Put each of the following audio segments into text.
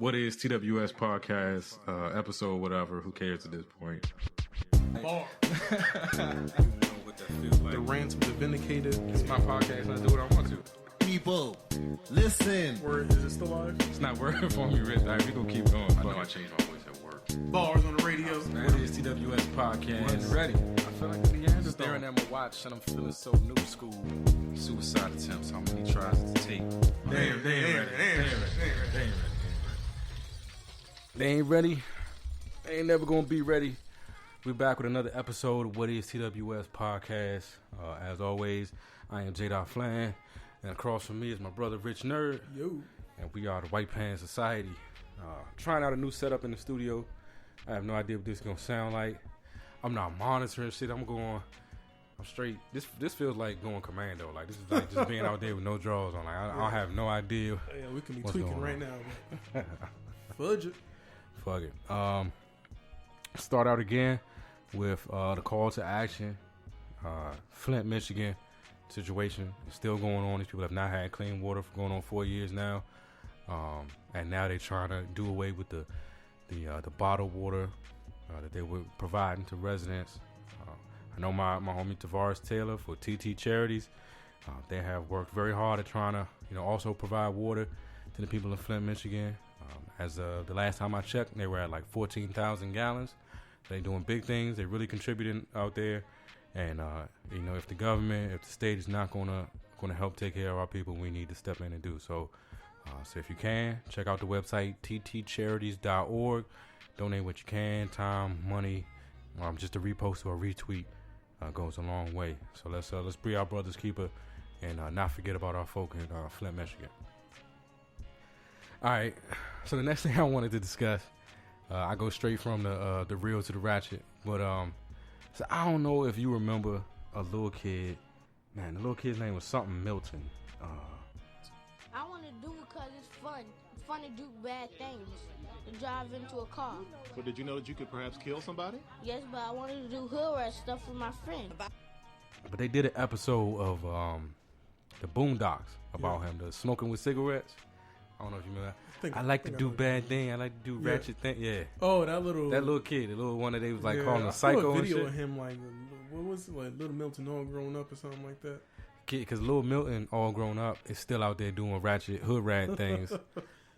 What is TWS podcast, episode, whatever, who cares at this point? Bar. The rants of the vindicated. It's my podcast and I do what I want to. People, listen. Word, is it still live? It's not working for me, Rich. All right, we gonna keep going. I know I changed my voice at work. Bars on the radio. What is TWS podcast? Ready. I feel like the Neanderthal. Staring at my watch and I'm feeling so new school. Suicide attempts, how many tries to take? Damn, They ain't ready. They ain't never gonna be ready. We're back with another episode of What is TWS podcast. As always, I am Flan, and across from me is my brother Rich Nerd. Yo. And we are the White Pants Society. Trying out a new setup in the studio. I have no idea what this is gonna sound like. I'm not monitoring shit. I'm straight. This feels like going commando. Like this is like just being out there with no drawers on. Like I have no idea. Yeah, we can be what's tweaking going right on. now. Fudge it. Fuck it. Start out again with the call to action. Flint, Michigan situation is still going on. These people have not had clean water for going on 4 years now, and now they're trying to do away with the bottled water that they were providing to residents. I know my homie Tavares Taylor for TT Charities. They have worked very hard at trying to also provide water to the people in Flint, Michigan. As the last time I checked, they were at like 14,000 gallons. They're doing big things. They're really contributing out there. And if the government, if the state is not gonna help take care of our people, we need to step in and do so. So if you can, check out the website ttcharities.org. Donate what you can, time, money. Just a repost or a retweet goes a long way. So let's be our brother's keeper and not forget about our folk in Flint, Michigan. All right. So the next thing I wanted to discuss, I go straight from the real to the ratchet. But so I don't know if you remember a little kid. Man, the little kid's name was something Milton. I want to do it because it's fun. It's fun to do bad things. To drive into a car. So did you know that you could perhaps kill somebody? Yes, but I wanted to do hood rat stuff with my friend. But they did an episode of the Boondocks about him, the smoking with cigarettes. I don't know if you remember that. I like to do bad things. I like to do ratchet things. Yeah. Oh, that little kid, the little one that they was like calling a I psycho saw a and video shit. of him like, what was it, like Little Milton all grown up or something like that. Kid, because Lil Milton, all grown up, is still out there doing ratchet hood rat things.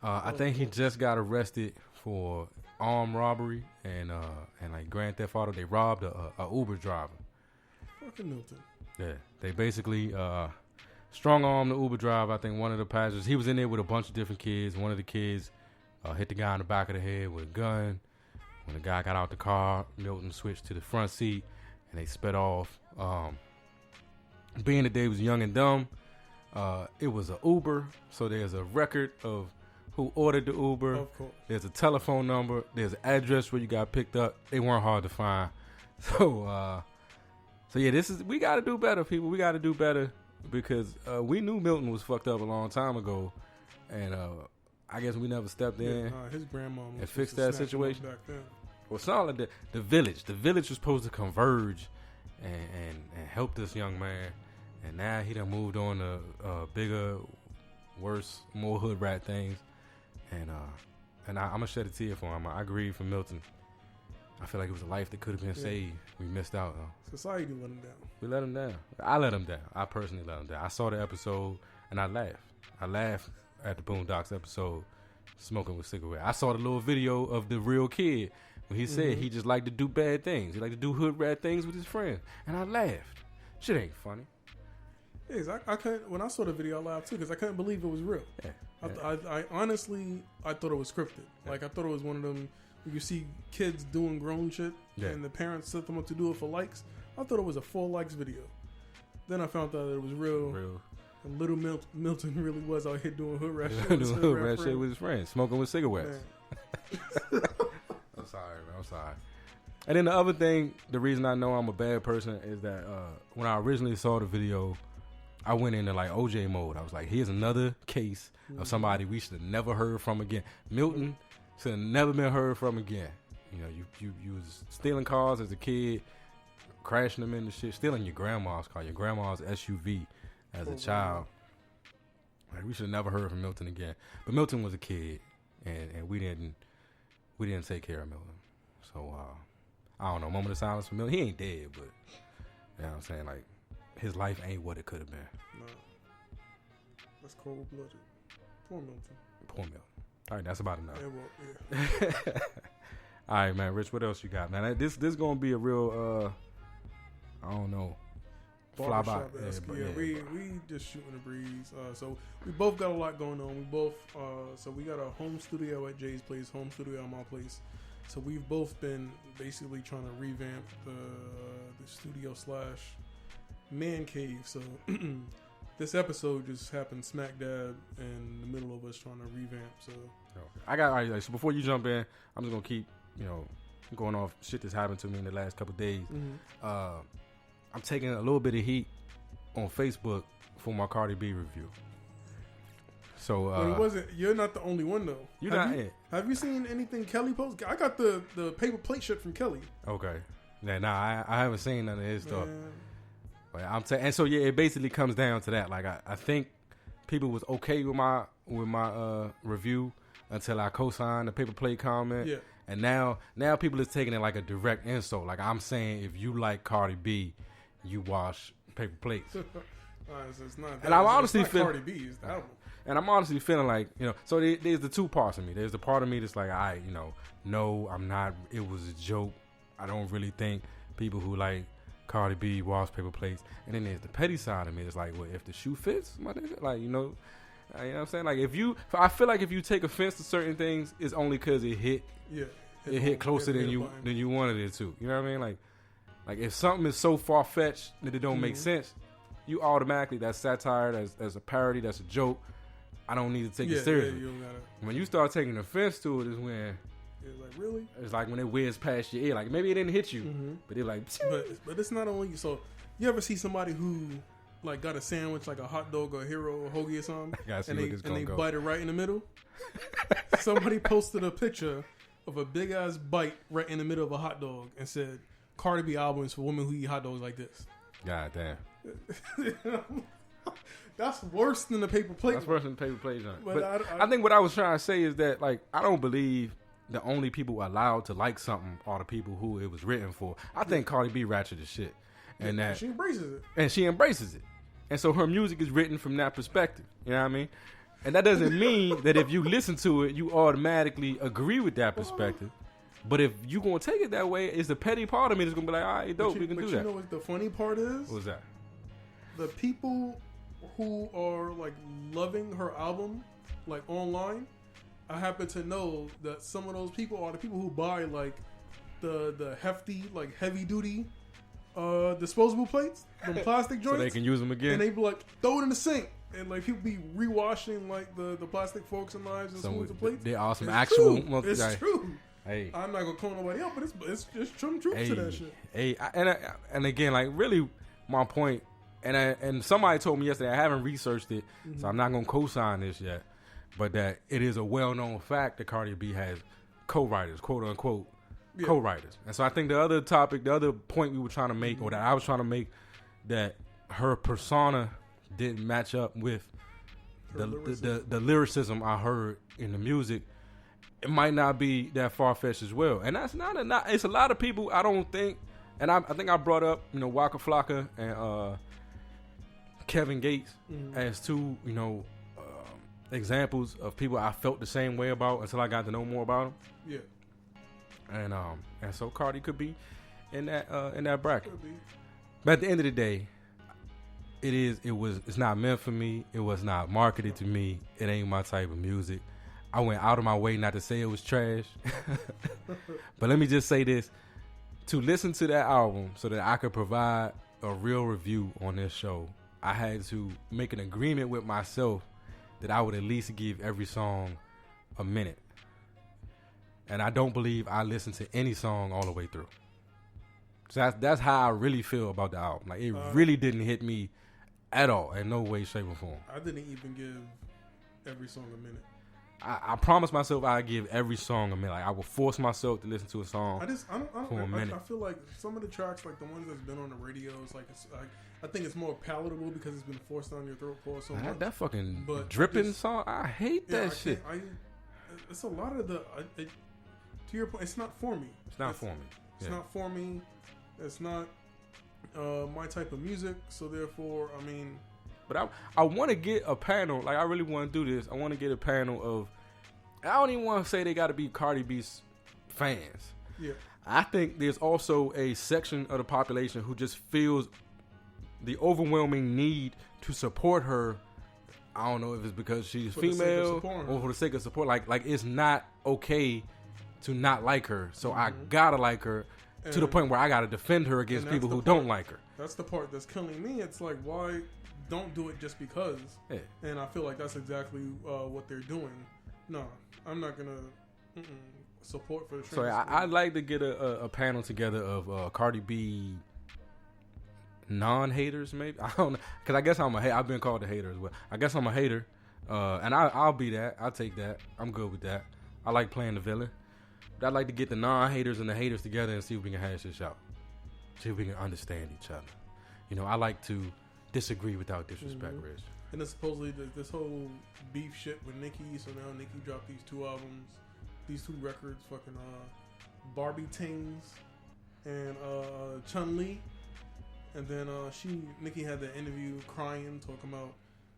I think he just got arrested for armed robbery and like Grand Theft Auto. They robbed a Uber driver. Fucking Milton. Yeah, they basically strong armed the Uber driver. I think one of the passengers, he was in there with a bunch of different kids. One of the kids hit the guy in the back of the head with a gun. When the guy got out the car, Milton switched to the front seat and they sped off. Being that they was young and dumb, it was an Uber, so there's a record of who ordered the Uber. Of course. There's a telephone number. There's an address where you got picked up. They weren't hard to find. So yeah, we got to do better, people. We got to do better because we knew Milton was fucked up a long time ago, and I guess we never stepped in his grandma and fixed that situation. Back then. Well, it's not like the village. The village was supposed to converge and help this young man, and now he done moved on to bigger, worse, more hood rat things. And I'm gonna shed a tear for him. I grieve for Milton. I feel like it was a life that could have been saved. We missed out. Society let him down. We let him down. I let him down. I personally let him down. I saw the episode and I laughed. I laughed at the Boondocks episode, smoking with cigarettes. I saw the little video of the real kid when he said he just liked to do bad things. He liked to do hood rat things with his friends, and I laughed. Shit ain't funny. Yes, I couldn't. When I saw the video, I laughed too because I couldn't believe it was real. Yeah. I honestly, I thought it was scripted. Yeah. Like I thought it was one of them where you see kids doing grown shit and the parents set them up to do it for likes. I thought it was a full likes video. Then I found out that it was real. And little Milton really was out here doing hood rat shit. Doing hood rat shit with his friends, smoking with cigarettes. I'm sorry, man. I'm sorry. And then the other thing, the reason I know I'm a bad person is that when I originally saw the video, I went into like OJ mode. I was like, here's another case of somebody we should have never heard from again. Milton should have never been heard from again. You was stealing cars as a kid, crashing them into shit, stealing your grandma's car, your grandma's SUV as a child. Like, we should have never heard from Milton again. But Milton was a kid. and we didn't take care of Milton. So I don't know. Moment of silence for Milton. He ain't dead, but you know what I'm saying, like his life ain't what it could have been. No, that's cold blooded. Poor Milton. Poor Milton. All right, that's about enough. Yeah, well, yeah. All right, man. Rich, what else you got, man? This gonna be a real I don't know. Barbershop. Yeah, we just shooting the breeze. So we both got a lot going on. We both so we got a home studio at Jay's place, home studio at my place. So we've both been basically trying to revamp the studio / man cave. So this episode just happened smack dab in the middle of us trying to revamp. So I got all right. So before you jump in, I'm just gonna keep going off shit that's happened to me in the last couple of days. Mm-hmm. I'm taking a little bit of heat on Facebook for my Cardi B review. So but it wasn't. You're not the only one though. You're not it. Have you seen anything Kelly post? I got the paper plate shit from Kelly. Okay. I haven't seen none of his stuff. But and so yeah, it basically comes down to that. Like I think people was okay with my review until I co-signed the paper plate comment. Yeah. And now people is taking it like a direct insult. Like I'm saying, if you like Cardi B, you wash paper plates. So it's not that. And I'm honestly feeling Cardi B is the album. And I'm honestly feeling like, so there's the two parts of me. There's the part of me that's like, no, I'm not. It was a joke. I don't really think people who like Cardi B wash paper plates. And then there's the petty side of me. It's like, well, if the shoe fits, my nigga, like, you know what I'm saying? Like, I feel like if you take offense to certain things, it's only because it hit. Yeah. It hit closer than you wanted it to. You know what I mean? Like if something is so far fetched that it don't make sense, you automatically, that's satire, that's a parody, that's a joke. I don't need to take it seriously. You when you start taking offense to it is when it's like, really? It's like when it whizzes past your ear. Like maybe it didn't hit you, but it like. But it's not only so. You ever see somebody who like got a sandwich like a hot dog or a hero or hoagie or something, and they bite it right in the middle? Somebody posted a picture of a big ass bite right in the middle of a hot dog and said, "Cardi B albums for women who eat hot dogs like this." God damn. That's worse than the paper plate. That's worse than the paper plate. But I think what I was trying to say is that, like, I don't believe the only people allowed to like something are the people who it was written for. I think Cardi B ratchet as shit, and that she embraces it. And she embraces it, and so her music is written from that perspective. You know what I mean? And that doesn't mean that if you listen to it, you automatically agree with that perspective. But if you gonna take it that way, it's the petty part of me that's gonna be like, all right, dope, we can do that. But you know what the funny part is? What's that? The people who are like loving her album, like online, I happen to know that some of those people are the people who buy like the hefty, like heavy duty disposable plates, the plastic joints, so they can use them again. And they be like, throw it in the sink. And like people be rewashing like the plastic forks and knives and spoons and plates. They are some it's actual. True. It's true. Hey, I'm not gonna call nobody out, but it's just some truth to that shit. Hey, and again, like really, my point. And somebody told me yesterday, I haven't researched it, so I'm not gonna co-sign this yet. But that it is a well-known fact that Cardi B has co-writers, quote unquote, co-writers. And so I think the other point we were trying to make, or that I was trying to make, that her persona didn't match up with the lyricism I heard in the music. It might not be that far-fetched as well. And that's not it's a lot of people, I don't think, and I think I brought up, Waka Flocka and Kevin Gates as two, examples of people I felt the same way about until I got to know more about them. Yeah. And so Cardi could be in that bracket. But at the end of the day, it's not meant for me. It was not marketed to me. It ain't my type of music. I went out of my way not to say it was trash. But let me just say this. To listen to that album so that I could provide a real review on this show, I had to make an agreement with myself that I would at least give every song a minute. And I don't believe I listened to any song all the way through. So that's how I really feel about the album. Like, it really didn't hit me at all, in no way, shape, or form. I didn't even give every song a minute. I promised myself I'd give every song a minute. Like, I would force myself to listen to a song for a minute. I feel like some of the tracks, like the ones that's been on the radio, I think it's more palatable because it's been forced down your throat for so much. That fucking dripping song, I hate that shit. it's a lot of the. To your point, it's not for me. It's not for me. It's not for me. It's not my type of music. So therefore, I mean. But I want to get a panel. Like, I really want to do this. I want to get a panel of. I don't even want to say they got to be Cardi B's fans. Yeah. I think there's also a section of the population who just feels the overwhelming need to support her. I don't know if it's because she's female or for the sake of support. Like it's not okay to not like her. So I gotta like her to the point where I gotta defend her against people who don't like her. That's the part that's killing me. It's like, why don't do it just because? Yeah. And I feel like that's exactly what they're doing. No, I'm not gonna support for the. So I'd like to get a panel together of Cardi B non-haters, maybe. I don't know, because I guess I'm a hater. I've been called a hater as well. I guess I'm a hater, and I'll be that. I'll take that. I'm good with that. I like playing the villain. But I'd like to get the non-haters and the haters together and see if we can hash this out. See if we can understand each other. You know, I like to disagree without disrespect, Rich. And then supposedly this whole beef shit with Nicki. So now Nicki dropped these 2 albums, these 2 records, fucking Barbie Tings and Chun-Li. And then Nicki had that interview crying, talking about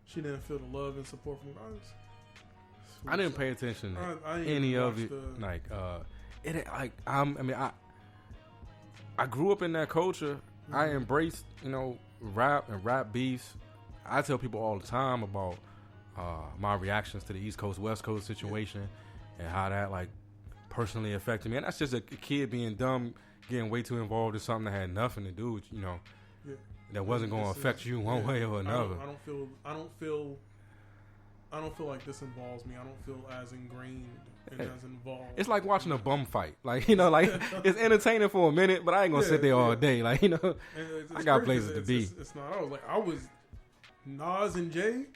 she didn't feel the love and support from guys. I didn't pay attention to any of it. I grew up in that culture. I embraced, rap and rap beefs. I tell people all the time about my reactions to the East Coast, West Coast situation and how that, personally affected me. And that's just a kid being dumb, getting way too involved in something that had nothing to do with, that wasn't going to affect you one way or another. I don't feel like this involves me. I don't feel as ingrained and as involved. It's like watching a bum fight. It's entertaining for a minute, but I ain't going to sit there all day. I got places to be. It's not. I was Nas and Jay.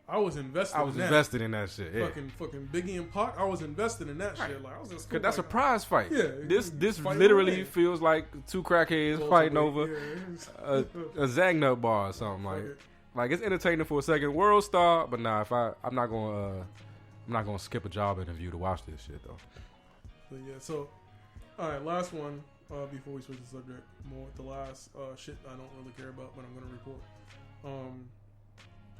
I was invested. Invested in that shit. Yeah. Fucking Biggie and Pac. I was invested in that shit. I was just because that's a prize fight. Yeah. This literally feels like 2 crackheads fighting over a Zagnut bar or something. Like it's entertaining for a second. World star, but nah. I'm not gonna skip a job interview to watch this shit though. But yeah. So, all right. Last one before we switch the subject. The last shit I don't really care about, but I'm gonna report.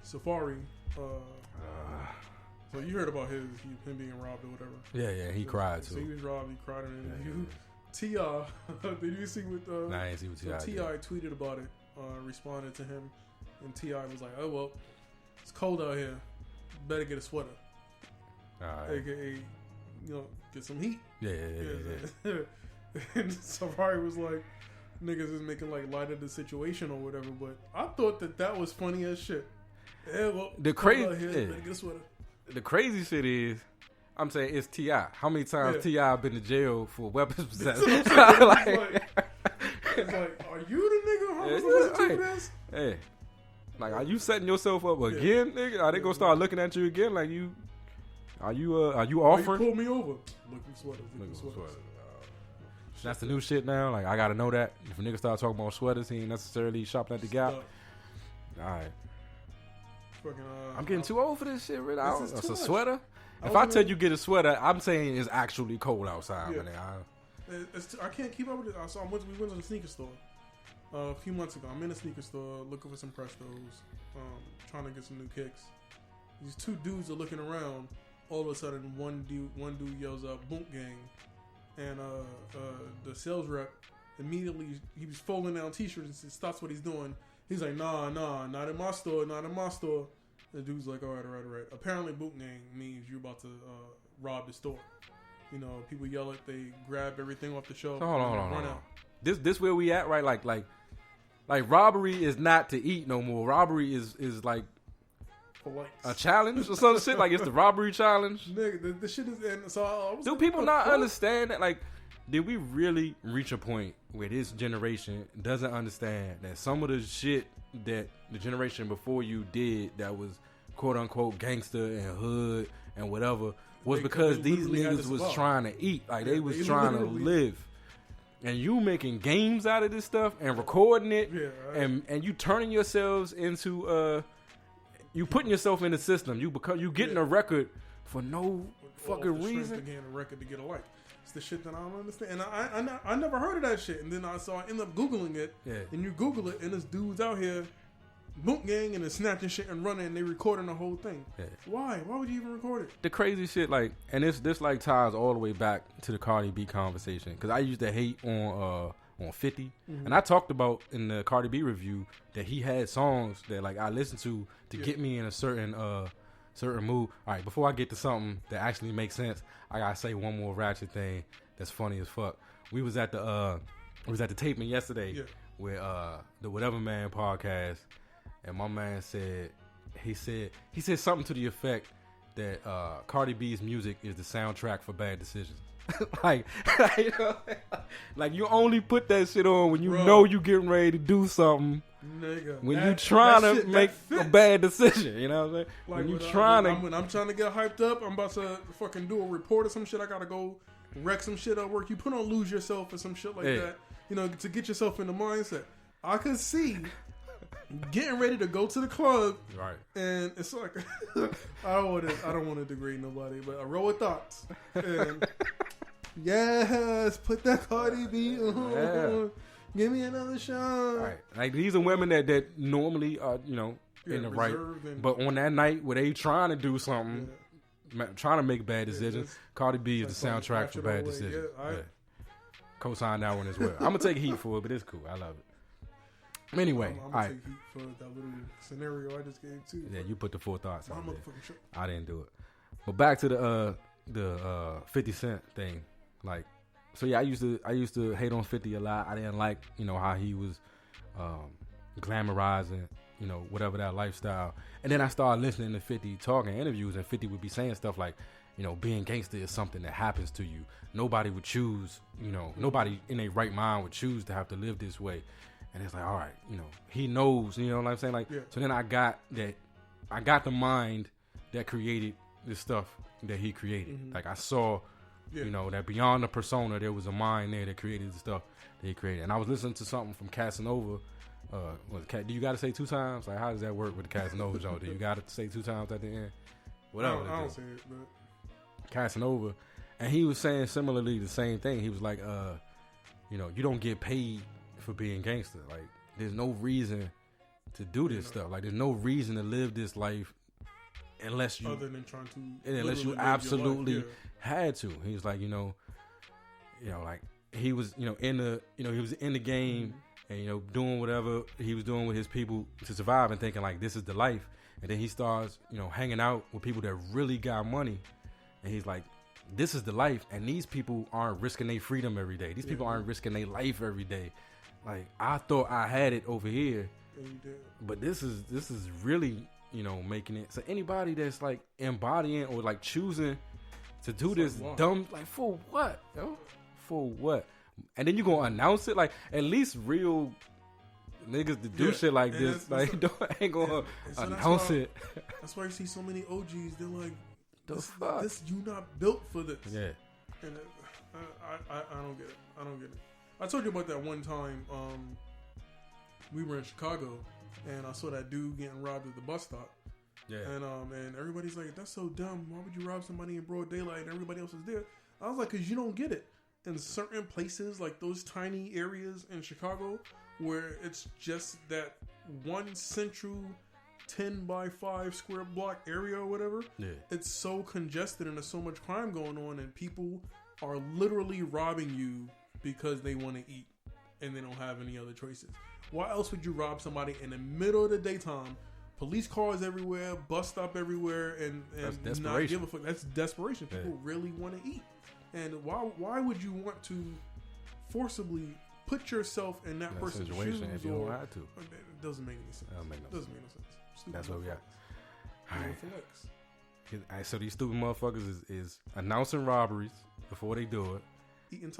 Safari. So you heard about him being robbed or whatever. Yeah, he cried too. So he was robbed. He cried in an interview. T.I. Did you see what? Nah, I didn't see what T.I. So T.I. tweeted about it, responded to him, and T.I. was like, "Oh well, it's cold out here. Better get a sweater." Alright. AKA, get some heat. Yeah. And Safari was like, "Niggas is making light of the situation or whatever." But I thought that was funny as shit. Yeah, well, the crazy shit is, I'm saying it's T.I. How many times T.I. been to jail for weapons possession? It's like, are you the nigga? How was supposed to do this? Hey, are you setting yourself up again, nigga? Are they gonna start looking at you again? Like you? Are you offering? You pull me over. Looking sweaters. That's the new shit now. I gotta know that if a nigga start talking about sweaters, he ain't necessarily shopping at the Gap. All right. I'm getting too old for this shit, really. It's a sweater. If I tell you get a sweater, I'm saying it's actually cold outside. Yeah. I can't keep up with it. We went to the sneaker store a few months ago. I'm in a sneaker store looking for some Prestos, trying to get some new kicks. These 2 dudes are looking around. All of a sudden, one dude yells out, "Boom gang!" And the sales rep immediately, he was folding down T-shirts and stops what he's doing. He's like, nah, not in my store. The dude's like, all right. Apparently, boot gang means you're about to rob the store. People yell it, they grab everything off the shelf. Hold on. Out. This where we at, right? Like robbery is not to eat no more. Robbery is like a challenge or some shit. Like it's the robbery challenge. Nigga, the shit is. And so I was do people not understand that? Did we really reach a point where this generation doesn't understand that some of the shit that the generation before you did that was quote unquote gangster and hood and whatever was because these niggas was trying to eat. They was trying to live. And you making games out of this stuff and recording it and you turning yourselves into you putting yourself in the system. You getting a record for no fucking reason. Again, a record to get a like. It's the shit that I don't understand. And I never heard of that shit. And then I end up Googling it. Yeah. And you Google it, and this dude's out here, boot gang, and they're snatching shit and running, and they recording the whole thing. Yeah. Why? Why would you even record it? The crazy shit, like, and this like ties all the way back to the Cardi B conversation. Because I used to hate on 50. Mm-hmm. And I talked about in the Cardi B review that he had songs that, like, I listened to get me in a certain mood. All right, before I get to something that actually makes sense, I gotta say one more ratchet thing that's funny as fuck. We was at the taping yesterday with the Whatever Man podcast, and my man said he said something to the effect that Cardi B's music is the soundtrack for bad decisions. like you only put that shit on when you know you getting ready to do something. Nigga, when you trying to make a bad decision, you know what I'm saying? Like when you when I'm trying to get hyped up, I'm about to fucking do a report or some shit. I gotta go wreck some shit at work. You put on Lose Yourself or some shit like that, you know, to get yourself in the mindset. I could see getting ready to go to the club, right? And it's like I don't want to degrade nobody, but I roll with thoughts. And yes, put that Cardi B on. Yeah. Give me another shot. Right. Like, these are women that normally are, you know, in the right. But on that night where they trying to do something, trying to make bad decisions, Cardi B is the soundtrack for bad decisions. Co-sign that one as well. I'm going to take heat for it, but it's cool. I love it. Anyway, I'm going to take heat for that little scenario I just gave, too. Yeah, you put the full thoughts on it. I didn't do it. But back to the 50 Cent thing. Like, so yeah, I used to hate on 50 a lot. I didn't like, you know, how he was glamorizing, you know, whatever that lifestyle. And then I started listening to 50 talking interviews, and 50 would be saying stuff like, you know, being gangster is something that happens to you. Nobody would choose, you know, nobody in their right mind would choose to have to live this way. And it's like, all right, you know, he knows, you know what I'm saying? Like, so then I got the mind that created this stuff that he created. Mm-hmm. Like, I saw, you know, that beyond the persona, there was a mind there that created the stuff that he created. And I was listening to something from Casanova. Do you got to say 2 times? Like, how does that work with the Casanova show? Do you got to say 2 times at the end? Whatever. I don't say it, but Casanova, and he was saying similarly the same thing. He was like, you know, you don't get paid for being gangster. Like, there's no reason to do this stuff. Like, there's no reason to live this life unless you, other than trying to, unless you absolutely had to. He was like, you know, like, he was, you know, he was in the game, and, you know, doing whatever he was doing with his people to survive, and thinking like, this is the life. And then he starts, you know, hanging out with people that really got money, and he's like, this is the life, and these people aren't risking their freedom every day. These people aren't risking their life every day. Like, I thought I had it over here, but this is really, you know, making it. So anybody that's like embodying or like choosing to do this dumb, like, for what, yo? For what? And then you gonna announce it? Like, at least real niggas to do shit like this, like, ain't gonna announce it. That's why you see so many OGs. They're like, this you not built for this. Yeah. And I don't get it. I don't get it. I told you about that one time. We were in Chicago, and I saw that dude getting robbed at the bus stop. Yeah. And everybody's like, that's so dumb. Why would you rob somebody in broad daylight and everybody else is there? I was like, because you don't get it. In certain places, like those tiny areas in Chicago, where it's just that one central 10 by 5 square block area or whatever, it's so congested and there's so much crime going on, and people are literally robbing you because they want to eat and they don't have any other choices. Why else would you rob somebody in the middle of the daytime? Police cars everywhere, bus stop everywhere, and not give a fuck. That's desperation. People really want to eat. And why would you want to forcibly put yourself in that person's shoes if you don't have to? It doesn't make any sense. Doesn't make no sense. Stupid. That's what we got. All right. So these stupid motherfuckers is announcing robberies before they do it. Eating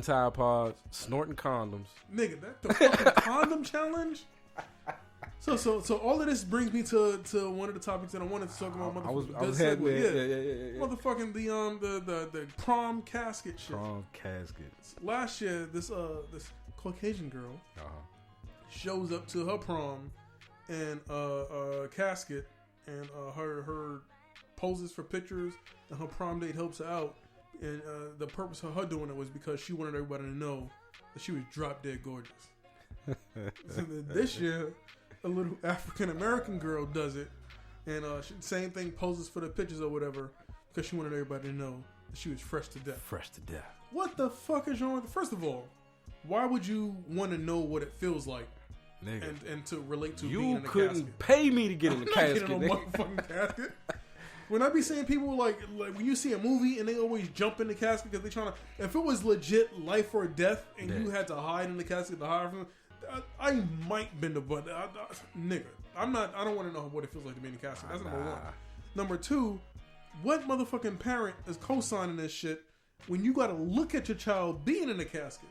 Tide Pods. Snorting condoms. Nigga, that the fucking condom challenge? So all of this brings me to one of the topics that I wanted to talk about. Motherfucking the prom casket shit. Prom caskets. Last year, this Caucasian girl shows up to her prom in a casket, and her poses for pictures, and her prom date helps her out. And the purpose of her doing it was because she wanted everybody to know that she was drop dead gorgeous. So this year, a little African American girl does it, and same thing, poses for the pictures or whatever, because she wanted everybody to know that she was fresh to death. Fresh to death. What the fuck is wrong with it? First of all, why would you want to know what it feels like? Nigga. And to relate to being in a couldn't casket? pay me to get in the casket. I'm not getting no motherfucking casket. When I be seeing people like when you see a movie and they always jump in the casket because they trying to. If it was legit life or death and you had to hide in the casket to hide from, I might bend the butt. Nigga, I'm not. I don't want to know what it feels like to be in the casket. That's number one. Number two, what motherfucking parent is co-signing this shit when you got to look at your child being in the casket?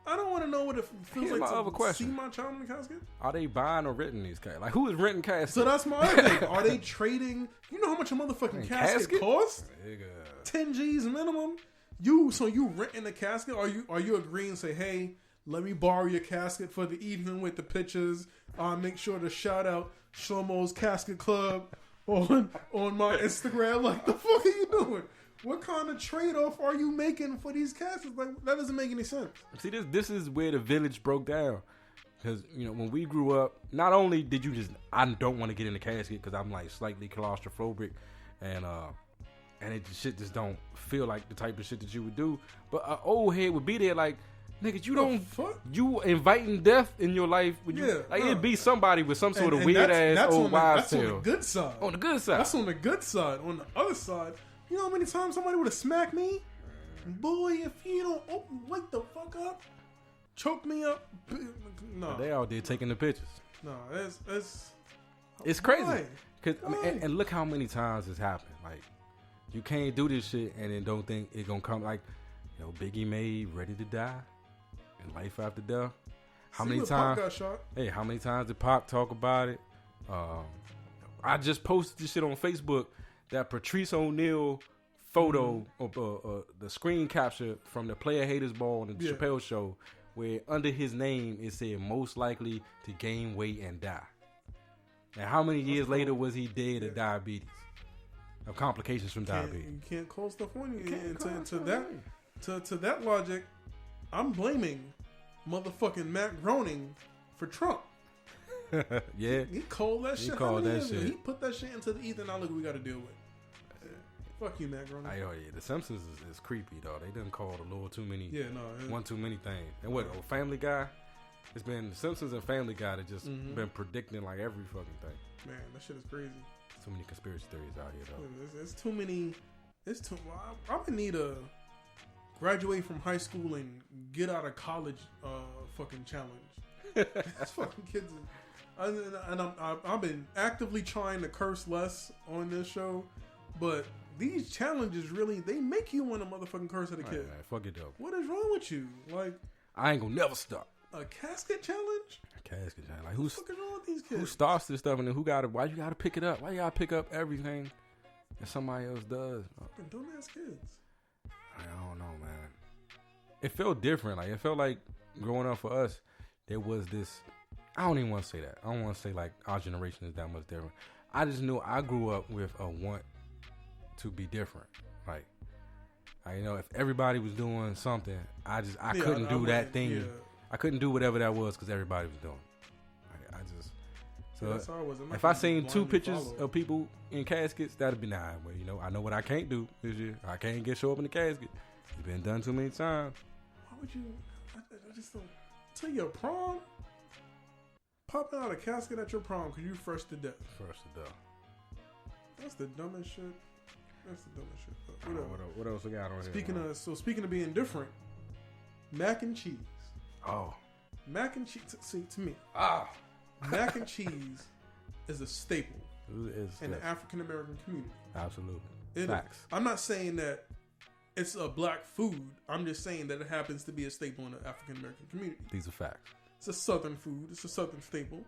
I don't want to know what it feels like to see my child in the casket. Are they buying or renting these caskets? Like, who is renting caskets? So that's my other thing. Are they trading? You know how much a motherfucking casket costs? 10 G's minimum. So you renting a casket? Are you agreeing and say, hey, let me borrow your casket for the evening with the pictures? Make sure to shout out Shlomo's Casket Club on my Instagram. Like, the fuck are you doing? What kind of trade-off are you making for these caskets? Like, that doesn't make any sense. See, this is where the village broke down. Because, you know, when we grew up, not only did you I don't want to get in the casket because I'm, like, slightly claustrophobic. And shit just don't feel like the type of shit that you would do. But an old head would be there like, nigga, you inviting death in your life. It'd be somebody with some sort of weird-ass old wives' tale. That's on the good side. On the good side. That's on the good side. On the other side... You know how many times somebody would have smacked me? Boy, if you don't wake the fuck up, choke me up. No. They out there taking the pictures. No, it's crazy. And look how many times it's happened. Like, you can't do this shit and then don't think it's gonna come. Like, you know, Biggie made Ready to Die and Life After Death. How many times? Pac got shot? Hey, how many times did Pac talk about it? I just posted this shit on Facebook. That Patrice O'Neal photo of the screen capture from the Player Haters Ball on the Chappelle Show, where under his name it said most likely to gain weight and die. And how many years later was he dead of diabetes? Of complications from diabetes. You can't call stuff on you. And to that logic, I'm blaming motherfucking Matt Groening for Trump. Yeah. He called that shit. He called that shit. He put that shit into the ether. Now look what we got to deal with. Fuck you, Matt Groening. Oh yeah, The Simpsons is creepy though. They done called a little too many. Yeah, no. One too many things. And what? Family Guy. It's been The Simpsons and Family Guy that just been predicting like every fucking thing. Man, that shit is crazy. Too many conspiracy theories out here though. It's too many. I'm gonna need a graduate from high school and get out of college fucking challenge. That's fucking kids. I've been actively trying to curse less on this show, but these challenges really, they make you want to motherfucking curse at a kid. Right, fuck it though. What is wrong with you? Like, I ain't gonna never stop. A casket challenge? A casket challenge. Like, what the fuck is wrong with these kids? Who starts this stuff and then why you gotta pick it up? Why you gotta pick up everything that somebody else does? Fucking dumbass kids. I don't know, man. It felt different. Like, it felt like growing up for us, there was this. I don't even want to say that. I don't want to say like our generation is that much different. I just knew I grew up with a want to be different. Like, you know, if everybody was doing something, I couldn't do that thing. Yeah. I couldn't do whatever that was because everybody was doing. If I seen 2 pictures of people in caskets, that'd be nice. Well, you know, I know what I can't do this year. I can't show up in the casket. It's been done too many times. Why would you? I just don't. To your prom. Popping out a casket at your prom because you fresh to death. Fresh to death. That's the dumbest shit. What else we got on here? Speaking of being different, mac and cheese. Oh. Mac and cheese. See, to me, mac and cheese is a staple in the African American community. Absolutely. Facts. I'm not saying that it's a black food. I'm just saying that it happens to be a staple in the African American community. These are facts. It's a southern food. It's a southern staple.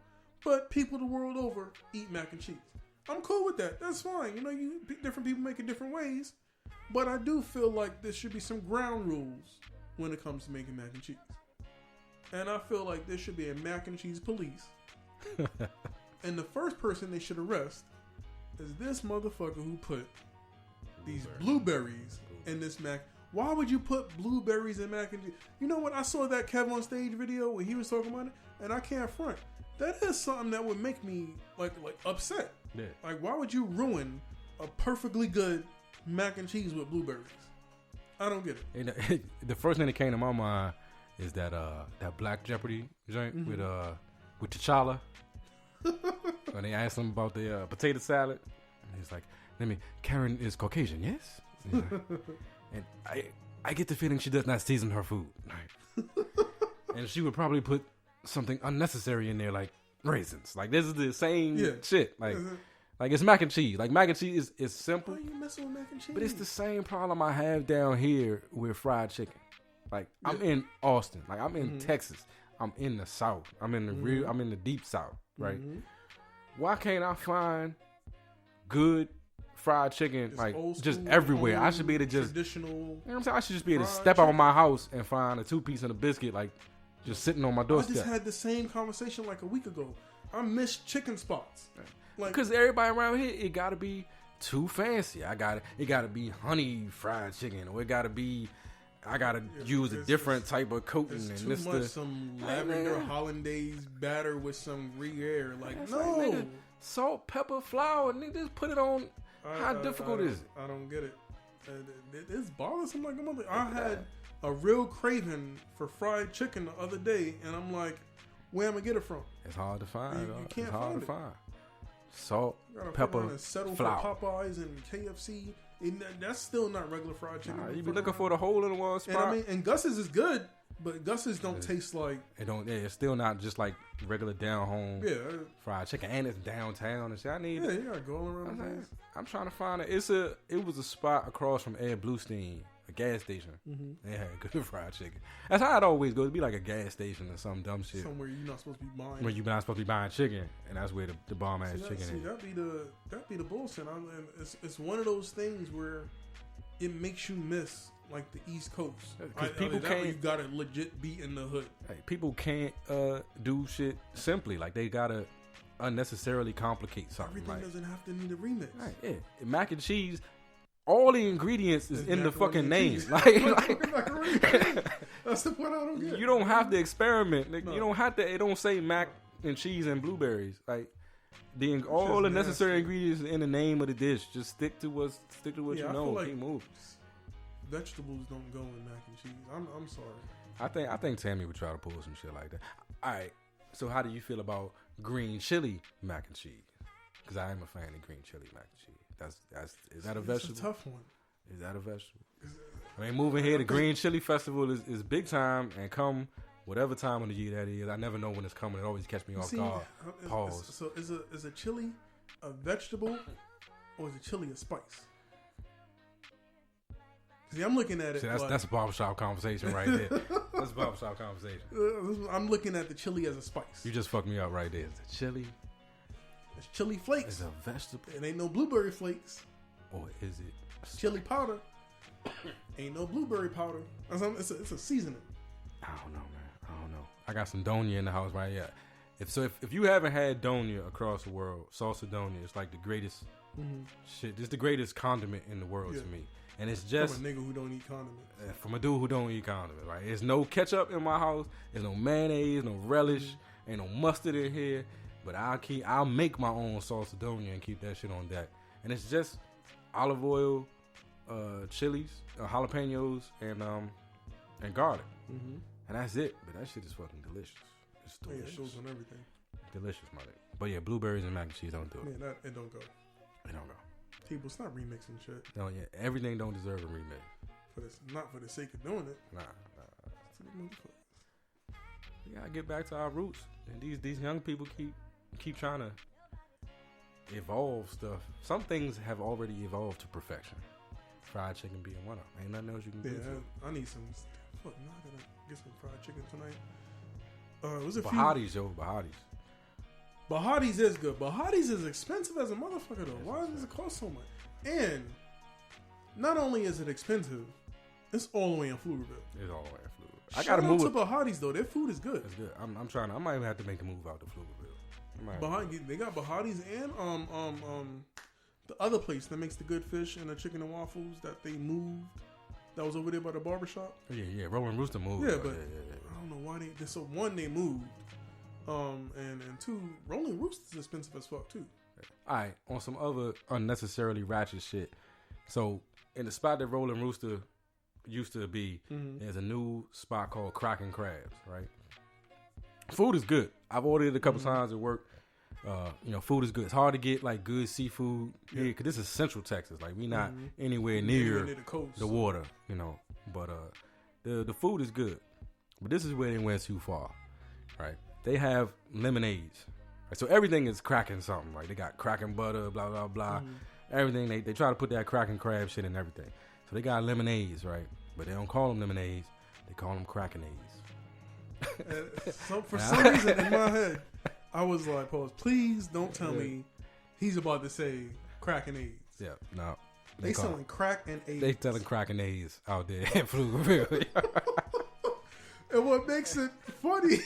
But people the world over eat mac and cheese. I'm cool with that. That's fine. You know, different people make it different ways. But I do feel like there should be some ground rules when it comes to making mac and cheese. And I feel like there should be a mac and cheese police. And the first person they should arrest is this motherfucker who put these blueberries in this mac. Why would you put blueberries in mac and cheese? You know what? I saw that Kev on Stage video where he was talking about it, and I can't front. That is something that would make me like upset. Yeah. Like, why would you ruin a perfectly good mac and cheese with blueberries? I don't get it. And the first thing that came to my mind is that Black Jeopardy joint with T'Challa. When they asked him about the potato salad, and he's like, Karen is Caucasian, yes? And, and I get the feeling she does not season her food. And she would probably put something unnecessary in there, like raisins. Like, this is the same shit. Like it's mac and cheese. Like, mac and cheese is simple. Why are you messing with mac and cheese? But it's the same problem I have down here with fried chicken. Like, I'm in Austin. Like, I'm in Texas. I'm in the South. I'm in the I'm in the deep South, right? Why can't I find good fried chicken, It's like, old just school, everywhere? I should be able to just, traditional. you know what I'm saying? I should just be able to fried step out of chicken. my house and find a 2-piece and a biscuit, like, just sitting on my I doorstep. just had the same conversation like a week ago. I miss chicken spots. Like, Because everybody around here, it gotta be too fancy. It gotta be honey fried chicken, or it gotta be, I gotta use a different type of coating. it's And too much some lavender hollandaise batter with some Gruyere. Like, It's no. like, nigga, salt, pepper, flour, nigga, just put it on. How difficult is it? I don't get it. It's bothersome like a mother. I had a real craving for fried chicken the other day, and I'm like, where am I gonna get it from? It's hard to find. You dog. can't it's hard find to it. find. Salt, You gotta pepper, fuck around and settle flour. for Popeyes and KFC. And that's still not regular fried chicken. Nah, you be looking for the hole in the wall spot. And I mean, and Gus's is good, but Gus's don't taste like. It don't. Yeah, it's still not just like regular down home fried chicken, and it's downtown and shit. I need. Yeah, you gotta go all around the place. I'm trying to find it. It was a spot across from Ed Bluestein, a gas station. They had good fried chicken. That's how it always goes. It'd be like a gas station or some dumb shit. Somewhere you're not supposed to be buying. Where you're not supposed to be buying chicken, and that's where the bomb ass chicken is. That'd be the bullshit. It's one of those things where it makes you miss like the East Coast. Because people can't. You gotta legit be in the hood. Hey, people can't do shit simply. Like, they gotta unnecessarily complicate something. Everything like, doesn't have to need a remix. right, yeah, mac and cheese. All the ingredients is in the fucking name. cheese. Like, That's the point I don't get. you don't have to experiment. Like, No. You don't have to. It don't say mac and cheese and blueberries. Like, all the necessary ingredients in the name of the dish. Just stick to what Yeah, you I know. feel like Keep moving. Vegetables don't go in mac and cheese. I'm sorry. I think Tammy would try to pull some shit like that. All right. So how do you feel about green chili mac and cheese? Because I am a fan of green chili mac and cheese. Is that a vegetable? It's a tough one. Is that a vegetable? I mean, moving here, the Green Chili Festival is big time, and come whatever time of the year that is. I never know when it's coming. It always catch me off guard. Pause. So is a chili a vegetable or is a chili a spice? See, I'm looking at it. See, that's a barbershop conversation right there. That's a barbershop conversation. I'm looking at the chili as a spice. You just fucked me up right there. Is it chili? It's chili flakes. Is it a vegetable? It ain't no blueberry flakes. Or is it It's chili powder. Ain't no blueberry powder. It's a seasoning. I don't know, man. I don't know. I got some donia in the house right here. If you haven't had donia across the world, salsa donia, it's like the greatest shit. It's the greatest condiment in the world to me. And it's just from a nigga who don't eat condiments. From a dude who don't eat condiments, right? There's no ketchup in my house. There's no mayonnaise, no relish, ain't no mustard in here. But I'll make my own salsa donia and keep that shit on deck. And it's just olive oil, chilies, jalapenos, and garlic. And that's it. But that shit is fucking delicious. It's delicious. It goes on everything. Delicious, my nigga. But yeah, blueberries and mac and cheese don't do it. Man, it don't go. It don't go. People, stop remixing shit. No, yeah, everything don't deserve a remix. Not for the sake of doing it. Nah. We gotta get back to our roots. And these young people keep trying to evolve stuff. Some things have already evolved to perfection. Fried chicken being one of them. Ain't nothing else you can do. I need some. Fuck, now I gotta get some fried chicken tonight. Was it Bahadi's, yo, Bahadi's. Bahadi's is good. Bahadi's is expensive as a motherfucker though. Why does it cost so much? And not only is it expensive, it's all the way in Pflugerville. It's all the way in Pflugerville. I gotta move to Bahadi's though. Their food is good. It's good. I'm trying. I might even have to make a move out to Pflugerville. They got Bahadi's and the other place that makes the good fish and the chicken and waffles that they moved. That was over there by the barbershop. Yeah. Rolling Rooster moved. Yeah, but I don't know why they. So one, they moved, and two, Rolling Rooster's expensive as fuck too. All right, on some other unnecessarily ratchet shit. So in the spot that Rolling Rooster used to be, there's a new spot called Cracking Crabs. Right, food is good. I've ordered it a couple times at work. Food is good. It's hard to get like good seafood here because this is Central Texas. Like we not anywhere near the coast, the water, But the food is good. But this is where they went too far, right? They have lemonades, right? So everything is cracking something. Like they got cracking butter, blah blah blah. Everything they try to put that cracking crab shit in everything. So they got lemonades, right? But they don't call them lemonades. They call them crackinades. For some reason in my head, I was like, pause, please don't tell me he's about to say crack and AIDS. Yeah, no. They selling crack and AIDS. They selling crack and AIDS out there in Pflugerville. And what makes it funny,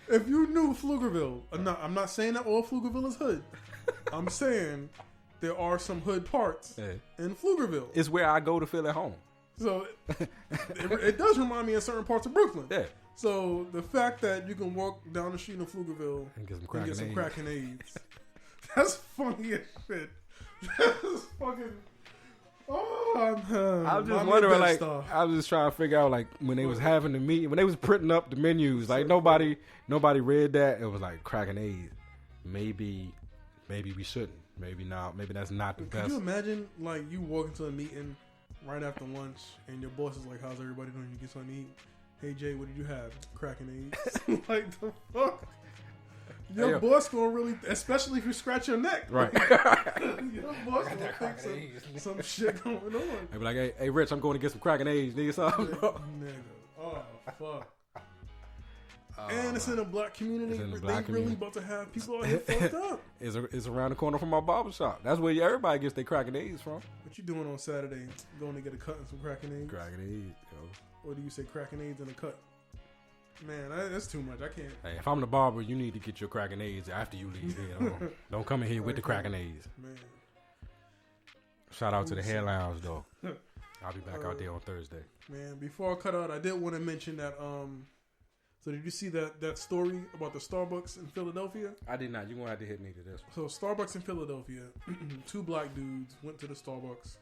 if you knew Pflugerville, I'm not saying that all Pflugerville is hood. I'm saying there are some hood parts in Pflugerville. It's where I go to feel at home. So it does remind me of certain parts of Brooklyn. Yeah. So the fact that you can walk down the street in Pflugerville and get some crack and AIDS, that's funny as shit. That's fucking. I'm just wondering, like, I was just trying to figure out, like, when they was having the meeting, when they was printing up the menus, like nobody read that. It was like crack and AIDS. Maybe we shouldn't. Maybe not. Maybe that's not the best. Could you imagine, like, you walk into a meeting right after lunch and your boss is like, "How's everybody doing? You get something to eat? Hey Jay, what did you have? Crack and AIDS." Like the fuck. Your boss gonna really, especially if you scratch your neck, right? Your boss gonna think some shit going on. They be like, "Hey, Rich, I'm going to get some crack and AIDS. Need something, bro?" Nigga, oh fuck. And it's in a black community. They really about to have people out here fucked up. It's around the corner from my barbershop. That's where everybody gets their crack and AIDS from. What you doing on Saturday? Going to get a cut and some crack and AIDS? Crack and AIDS, yo. Or do you say crack and AIDS and a cut? Man, that's too much. I can't. Hey, if I'm the barber, you need to get your crack and AIDS after you leave here. Don't come in here with the crack and AIDS. Man. Shout out to the Hair Lounge, though. I'll be back out there on Thursday. Man, before I cut out, I did want to mention that. So did you see that story about the Starbucks in Philadelphia? I did not. You're going to have to hit me to this one. So Starbucks in Philadelphia, two black dudes went to the Starbucks.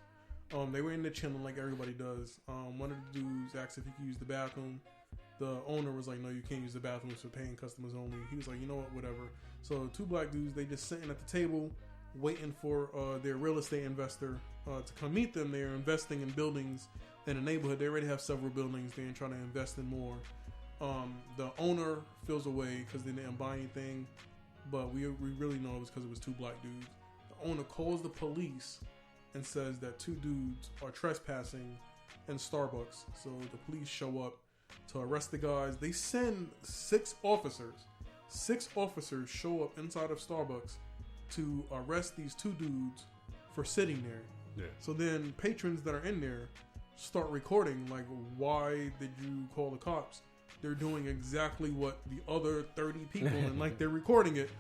They were in there chilling like everybody does. One of the dudes asked if he could use the bathroom. The owner was like, "No, you can't use the bathroom. It's for paying customers only." He was like, "You know what, whatever." So two black dudes, they just sitting at the table waiting for their real estate investor to come meet them. They're investing in buildings in the neighborhood. They already have several buildings. They're trying to invest in more. The owner feels away because they didn't buy anything, but we really know it was because it was two black dudes. The owner calls the police and says that two dudes are trespassing in Starbucks. So the police show up to arrest the guys. They send 6 officers. 6 officers show up inside of Starbucks to arrest these two dudes for sitting there. Yeah. So then patrons that are in there start recording, like, why did you call the cops? They're doing exactly what the other 30 people, and like they're recording it.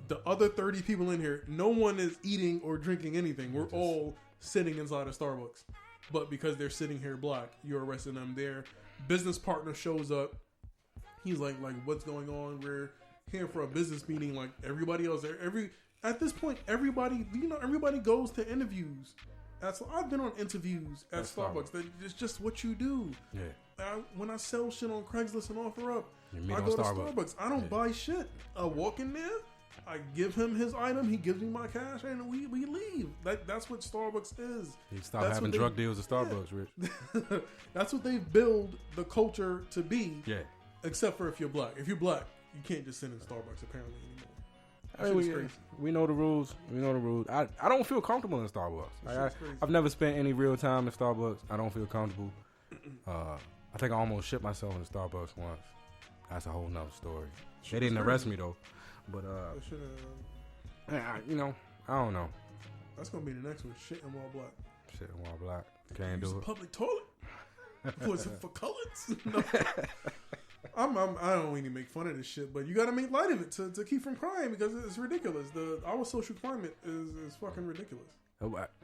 The other 30 people in here, no one is eating or drinking anything. We're all sitting inside of Starbucks. But because they're sitting here black, you're arresting them. Their business partner shows up. He's like, what's going on? We're here for a business meeting like everybody else. At this point, everybody goes to interviews. I've been on interviews at Starbucks. It's just what you do. Yeah. When I sell shit on Craigslist and offer up, I go to Starbucks. I don't buy shit. I walk in there, I give him his item, he gives me my cash, and we leave. That's what Starbucks is. You stop having drug deals at Starbucks, Rich. That's what they build the culture to be. Yeah. Except for if you're black. If you're black, you can't just sit in Starbucks apparently anymore. We know the rules. I don't feel comfortable in Starbucks. I've never spent any real time in Starbucks. I don't feel comfortable. I think I almost shit myself in Starbucks once. That's a whole nother story. They didn't arrest me though, but I don't know. That's gonna be the next one. Shit while black. Shit while black. Can't do it. Public toilet. Was it for colors? No. I don't really make fun of this shit, but you got to make light of it to keep from crying because it's ridiculous. Our social climate is fucking ridiculous.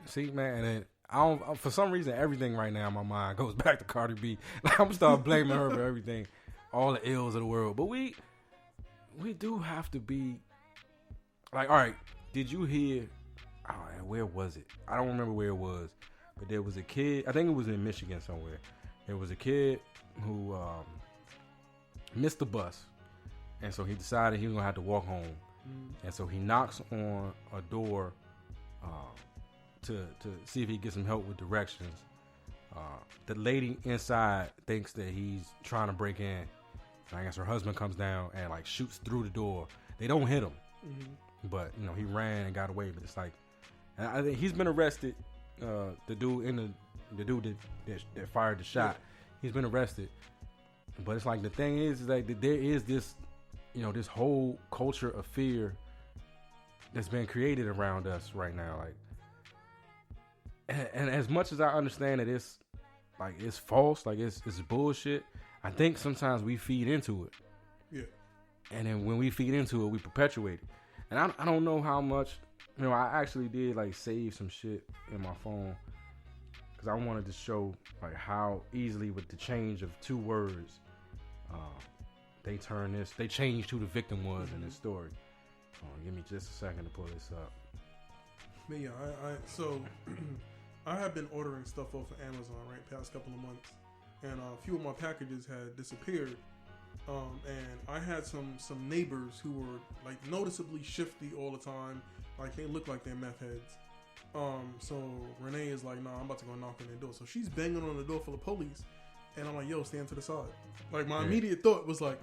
See, man, and I don't. For some reason, everything right now in my mind goes back to Cardi B. Like, I'm gonna start blaming her for everything, all the ills of the world. But we do have to be like, all right. Did you hear? Oh, where was it? I don't remember where it was, but there was a kid. I think it was in Michigan somewhere. There was a kid who missed the bus, and so he decided he was gonna have to walk home. And so he knocks on a door to see if he gets some help with directions. The lady inside thinks that he's trying to break in. I guess her husband comes down and like shoots through the door. They don't hit him, but you know he ran and got away. But it's like, and I think he's been arrested. The dude that fired the shot, he's been arrested. But it's like the thing is like that there is this, you know, this whole culture of fear that's been created around us right now. Like, and as much as I understand that it's like it's false, like it's bullshit, I think sometimes we feed into it. Yeah. And then when we feed into it, we perpetuate it. And I don't know how much, you know, I actually did like save some shit in my phone because I wanted to show like how easily with the change of 2 words, they changed who the victim was in this story. Give me just a second to pull this up. But yeah, so I have been ordering stuff off of Amazon, right, past couple of months, and a few of my packages had disappeared. And I had some neighbors who were like noticeably shifty all the time, like they look like they're meth heads. So Renee is like, nah, I'm about to go knock on their door. So she's banging on the door full of police, and I'm like, yo, stand to the side. Like my immediate thought was like,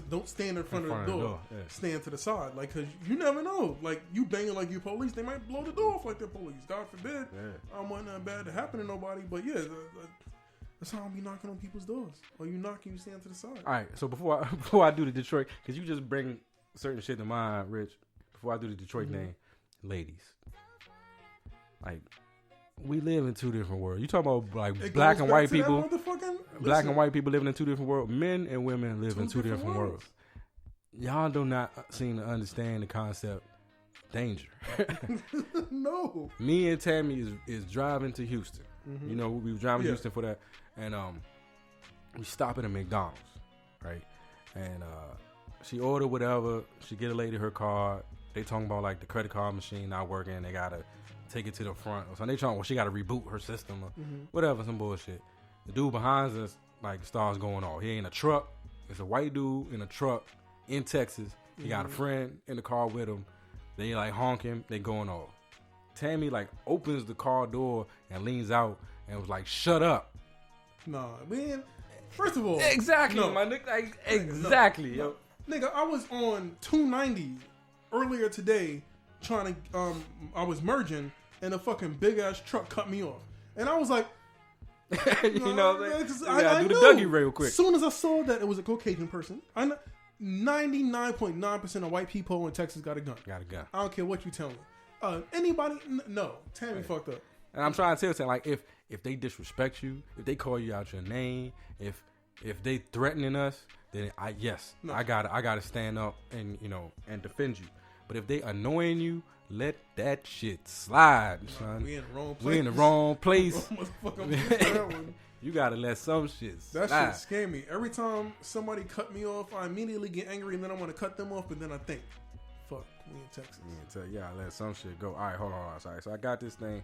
don't stand in front of the door. Yeah. Stand to the side, like, cause you never know. Like you banging like you police, they might blow the door off like they're police. God forbid. Yeah. I don't want nothing bad to happen to nobody, but yeah. That's how I'll be knocking on people's doors. Or you knock and you stand to the side. All right. So before I do the Detroit, because you just bring certain shit to mind, Rich. Before I do the Detroit thing, ladies, like we live in 2 different worlds. You talk about like black and white people. Black and white people living in 2 different worlds. Men and women live in 2 different worlds. Y'all do not seem to understand the concept danger. No. Me and Tammy is driving to Houston. You know, we were driving to Houston for that. And we stop at a McDonald's, right? And she ordered whatever. She get a lady her card. They talking about like the credit card machine not working. They gotta take it to the front. So they talking, well, she gotta reboot her system or whatever, some bullshit. The dude behind us like starts going off. He ain't a truck. It's a white dude in a truck in Texas. He got a friend in the car with him. They like honking. They going off. Tammy like opens the car door and leans out and was like, "Shut up." Nah, man. First of all, exactly, my nigga. Like, exactly, yo. Nigga, I was on 290 earlier today trying to. I was merging and a fucking big ass truck cut me off, and I was like, you know, I do the Dougie real quick. As soon as I saw that it was a Caucasian person, 99.9% of white people in Texas got a gun. I don't care what you tell me. Anybody? No. Tammy fucked up. And I'm trying to tell you, like, if they disrespect you, if they call you out your name, if they threatening us, then I gotta stand up and, you know, and defend you. But if they annoying you, let that shit slide, son. We in the wrong place. We in the wrong place. You gotta let some shit slide. That shit scare me. Every time somebody cut me off, I immediately get angry and then I want to cut them off, but then I think, fuck, we in Texas. Yeah, let some shit go. All right, hold on. Sorry. So I got this thing.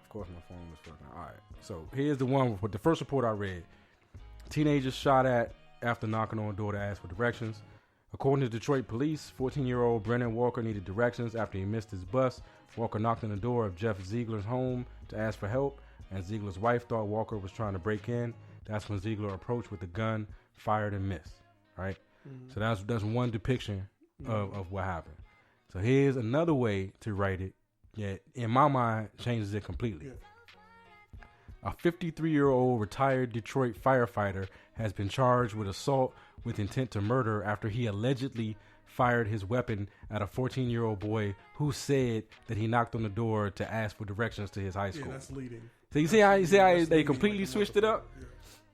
Of course, my phone was fucking. All right. So here's the one with the first report I read. Teenagers shot at after knocking on a door to ask for directions. According to Detroit police, 14-year-old Brennan Walker needed directions after he missed his bus. Walker knocked on the door of Jeff Ziegler's home to ask for help, and Ziegler's wife thought Walker was trying to break in. That's when Ziegler approached with a gun, fired, and missed. Right? So that's one depiction of what happened. So here's another way to write it. Yet, in my mind, changes it completely. A 53-year-old retired Detroit firefighter has been charged with assault with intent to murder after he allegedly fired his weapon at a 14-year-old boy who said that he knocked on the door to ask for directions to his high school. Yeah, that's leading. So you see how they completely switched it up? Yeah.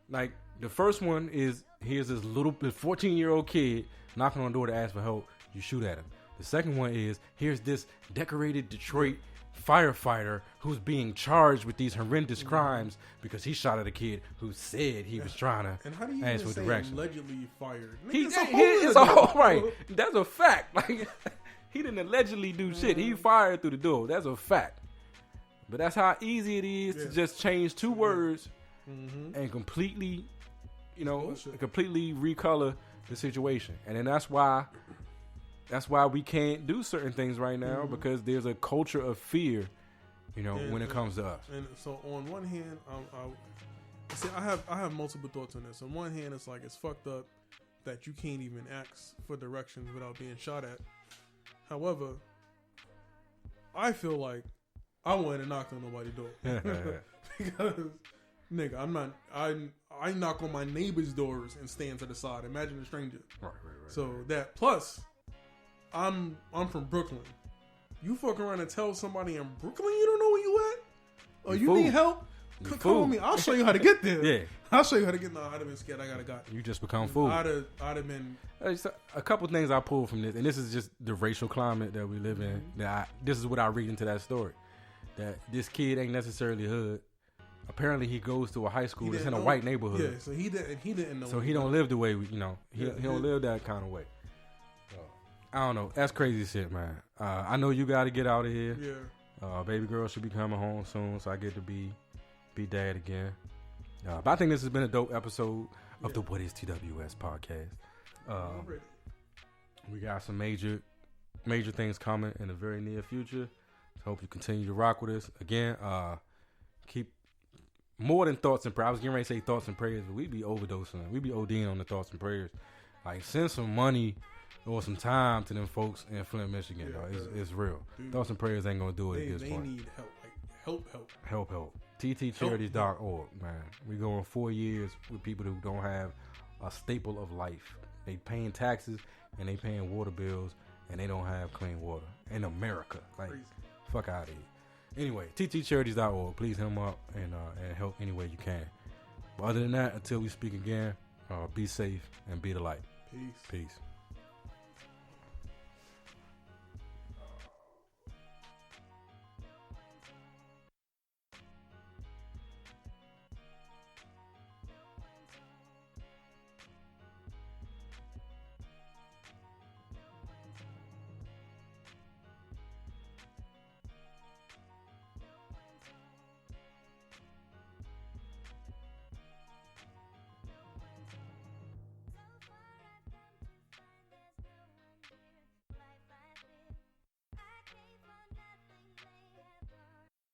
Like, the first one is here's this 14-year-old kid knocking on the door to ask for help. You shoot at him. The second one is, here's this decorated Detroit firefighter who's being charged with these horrendous crimes because he shot at a kid who said he was trying to and how do you ask for direction. Allegedly fired. It's all right. That's a fact. Like he didn't allegedly do shit. He fired through the door. That's a fact. But that's how easy it is to just change two words and completely, completely recolor the situation. And then that's why we can't do certain things right now because there's a culture of fear, when it comes to us. And so on one hand, I have multiple thoughts on this. On one hand, it's like it's fucked up that you can't even ask for directions without being shot at. However, I feel like I wouldn't knock on nobody's door because, nigga, I knock on my neighbor's doors and stand to the side. Imagine a stranger. Right. So that plus, I'm from Brooklyn. You fuck around and tell somebody in Brooklyn you don't know where you at? Or you need help? Call me. I'll show you how to get there. Yeah. I'll show you how to get there. No, I'd have been scared. I gotta got. You just become fool. I'd have been. A couple things I pulled from this, and this is just the racial climate that we live in. This is what I read into that story. That this kid ain't necessarily hood. Apparently, he goes to a high school that's in a white neighborhood. Yeah, so he didn't know. So he don't live the way he don't live that kind of way. I don't know. That's crazy shit, man. I know you got to get out of here. Yeah. Baby girl should be coming home soon, so I get to be dad again. But I think this has been a dope episode of the What Is TWS podcast. We got some major things coming in the very near future. So hope you continue to rock with us. Again, keep more than thoughts and prayers. I was getting ready to say thoughts and prayers, but we be overdosing. We be ODing on the thoughts and prayers. Like, send some money or some time to them folks in Flint, Michigan. It's real. Dude, thoughts and prayers ain't gonna do it at this point. They need help. Help. TTcharities.org, man. We going 4 years with people who don't have a staple of life. They paying taxes and they paying water bills and they don't have clean water in America. Like, crazy. Fuck out of here. Anyway, TTcharities.org. Please hit them up and help any way you can. But other than that, until we speak again, be safe and be the light. Peace.